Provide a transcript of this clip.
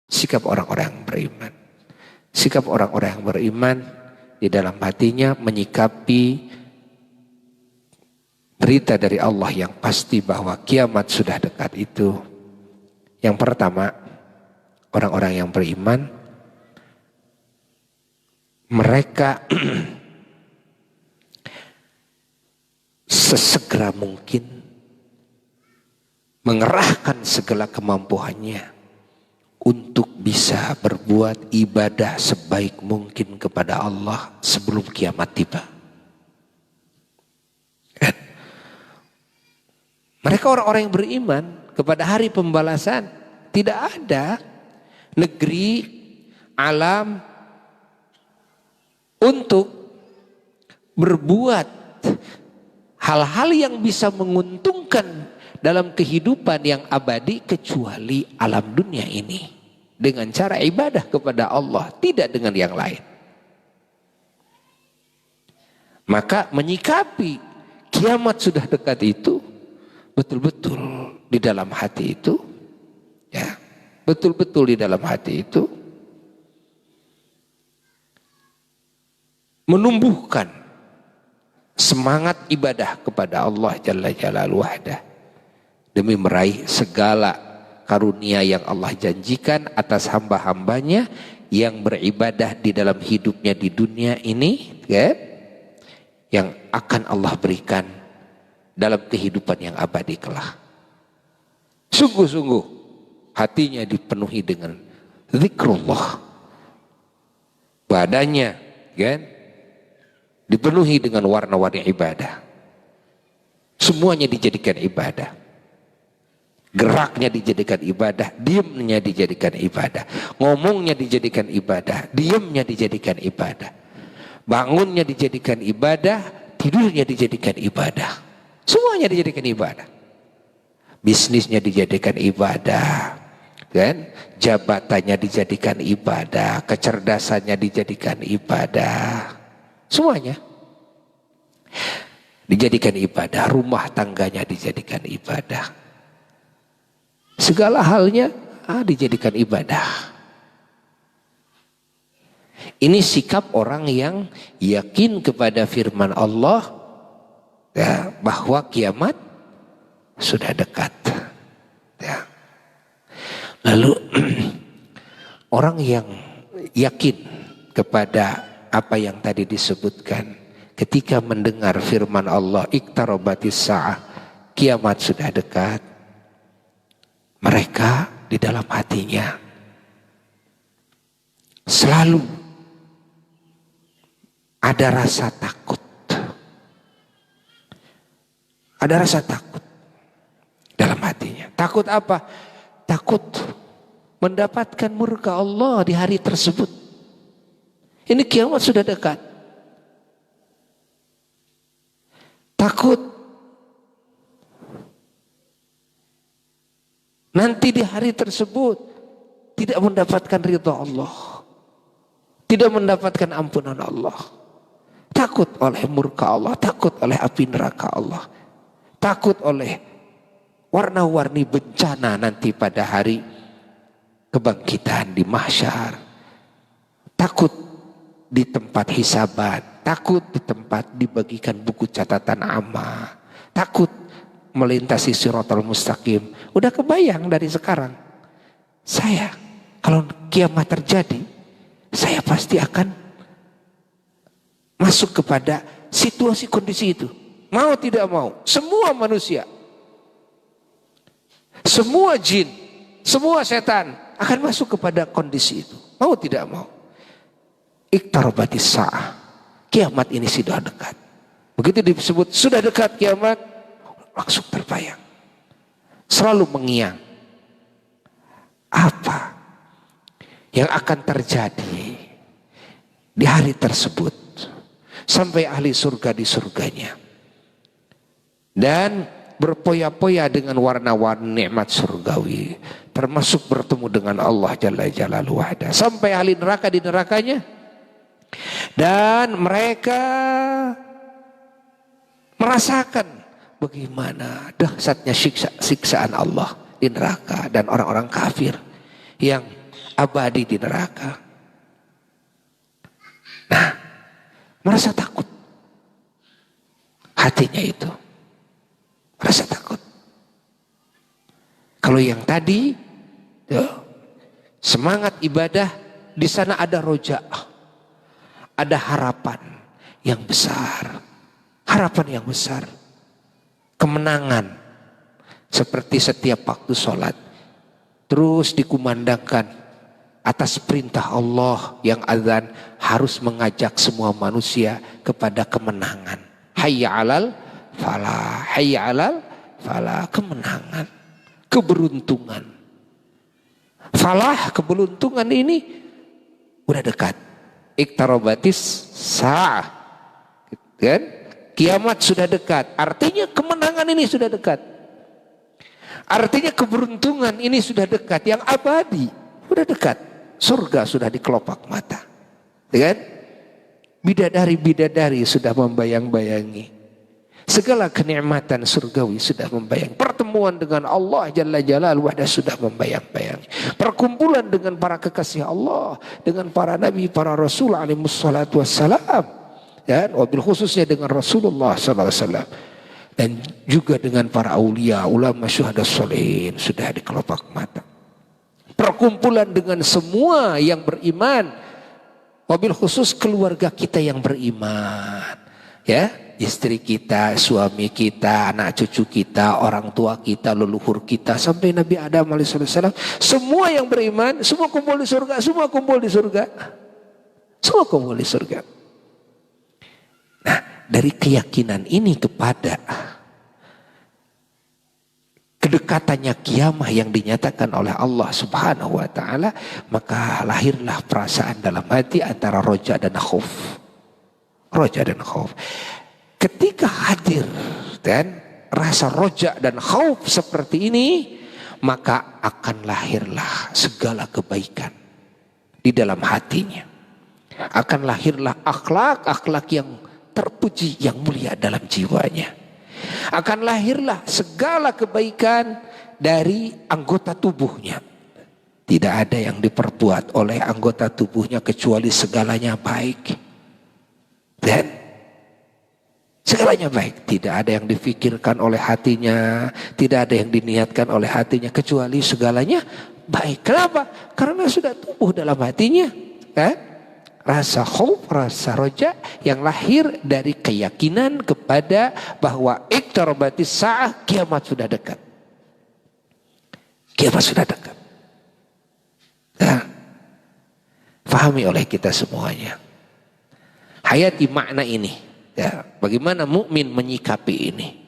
Sikap orang-orang yang beriman. Sikap orang-orang yang beriman di dalam hatinya menyikapi berita dari Allah yang pasti bahwa kiamat sudah dekat itu. Yang pertama, orang-orang yang beriman, mereka sesegera mungkin mengerahkan segala kemampuannya untuk bisa berbuat ibadah sebaik mungkin kepada Allah sebelum kiamat tiba. Mereka orang-orang yang beriman kepada hari pembalasan. Tidak ada negeri, alam untuk berbuat hal-hal yang bisa menguntungkan dalam kehidupan yang abadi kecuali alam dunia ini dengan cara ibadah kepada Allah, tidak dengan yang lain. Maka menyikapi kiamat sudah dekat itu betul-betul di dalam hati itu, ya, betul-betul di dalam hati itu menumbuhkan semangat ibadah kepada Allah Jalla Jalaluhu wahdah, demi meraih segala karunia yang Allah janjikan atas hamba-hambanya yang beribadah di dalam hidupnya di dunia ini, ya, yang akan Allah berikan dalam kehidupan yang abadi kelak. Sungguh-sungguh hatinya dipenuhi dengan zikrullah, badannya, kan, dipenuhi dengan warna-warni ibadah. Semuanya dijadikan ibadah. Geraknya dijadikan ibadah, diamnya dijadikan ibadah, ngomongnya dijadikan ibadah, diamnya dijadikan ibadah, bangunnya dijadikan ibadah, tidurnya dijadikan ibadah, semuanya dijadikan ibadah. Bisnisnya dijadikan ibadah, kan? Jabatannya dijadikan ibadah, kecerdasannya dijadikan ibadah, semuanya dijadikan ibadah, rumah tangganya dijadikan ibadah. Segala halnya dijadikan ibadah. Ini sikap orang yang yakin kepada firman Allah, ya, bahwa kiamat sudah dekat. Ya. Lalu orang yang yakin kepada apa yang tadi disebutkan, ketika mendengar firman Allah, iqtarabatis sa'ah, kiamat sudah dekat, mereka di dalam hatinya selalu ada rasa takut. Ada rasa takut dalam hatinya. Takut apa? Takut mendapatkan murka Allah di hari tersebut. Ini kiamat sudah dekat. Takut nanti di hari tersebut tidak mendapatkan ridha Allah, tidak mendapatkan ampunan Allah. Takut oleh murka Allah, takut oleh api neraka Allah, takut oleh warna-warni bencana nanti pada hari kebangkitan di mahsyar, takut di tempat hisaban, takut di tempat dibagikan buku catatan amal, takut melintasi siratal mustaqim. Udah kebayang dari sekarang, saya kalau kiamat terjadi, saya pasti akan masuk kepada situasi kondisi itu. Mau tidak mau, semua manusia, semua jin, semua setan akan masuk kepada kondisi itu. Mau tidak mau. Iqtarabatis sa'ah, kiamat ini sudah dekat. Begitu disebut sudah dekat kiamat, langsung terbayang, selalu mengiang apa yang akan terjadi di hari tersebut, sampai ahli surga di surganya dan berpoya-poya dengan warna-warni nikmat surgawi. termasuk bertemu dengan Allah Jalla Jalaluhu wahda. Sampai ahli neraka di nerakanya, dan mereka merasakan bagaimana dahsyatnya siksaan Allah di neraka, dan orang-orang kafir yang abadi di neraka. Nah, merasa takut hatinya itu, merasa takut. Kalau yang tadi semangat ibadah, di sana ada roja, ada harapan yang besar, harapan yang besar, kemenangan. Seperti setiap waktu sholat terus dikumandangkan atas perintah Allah yang azan harus mengajak semua manusia kepada kemenangan. Hayya alal falah, hayya alal falah, kemenangan, keberuntungan. Falah, keberuntungan ini udah dekat. Iktarabatis sa'ah, kan? Kiamat sudah dekat. Artinya kemenangan ini sudah dekat. Artinya keberuntungan ini sudah dekat. Yang abadi sudah dekat. Surga sudah di kelopak mata, kan? Bidadari-bidadari sudah membayang-bayangi. Segala kenikmatan surgawi sudah membayang. Pertemuan dengan Allah Jalla Jalaluhu wahda sudah membayang-bayangi. Perkumpulan dengan para kekasih Allah, dengan para nabi, para rasul alaihi wassalatu wassalam, dan wabil khususnya dengan Rasulullah sallallahu alaihi wasallam, dan juga dengan para aulia, ulama, syuhada, sholihin sudah di kelopak mata. Perkumpulan dengan semua yang beriman, wabil khusus keluarga kita yang beriman, ya, istri kita, suami kita, anak cucu kita, orang tua kita, leluhur kita, sampai Nabi Adam alaihissalam, semua yang beriman, semua kumpul di surga, semua kumpul di surga, semua kumpul di surga. Nah, dari keyakinan ini kepada kedekatannya kiamah yang dinyatakan oleh Allah Subhanahu wa taala, maka lahirlah perasaan dalam hati antara roja dan khauf. Roja dan khauf. Ketika hadir dan rasa roja dan khauf seperti ini, maka akan lahirlah segala kebaikan di dalam hatinya. Akan lahirlah akhlak-akhlak yang terpuji, yang mulia dalam jiwanya. Akan lahirlah segala kebaikan dari anggota tubuhnya. Tidak ada yang diperbuat oleh anggota tubuhnya kecuali segalanya baik. Dan segalanya baik. Tidak ada yang difikirkan oleh hatinya, tidak ada yang diniatkan oleh hatinya kecuali segalanya baik. Kenapa? Karena sudah tumbuh dalam hatinya, kan? Rasa khauf, rasa roja yang lahir dari keyakinan kepada bahwa iqtarabatis sa'ah, kiamat sudah dekat. Kiamat sudah dekat. Nah, pahami oleh kita semuanya. Hayati makna ini. Ya, bagaimana mukmin menyikapi ini.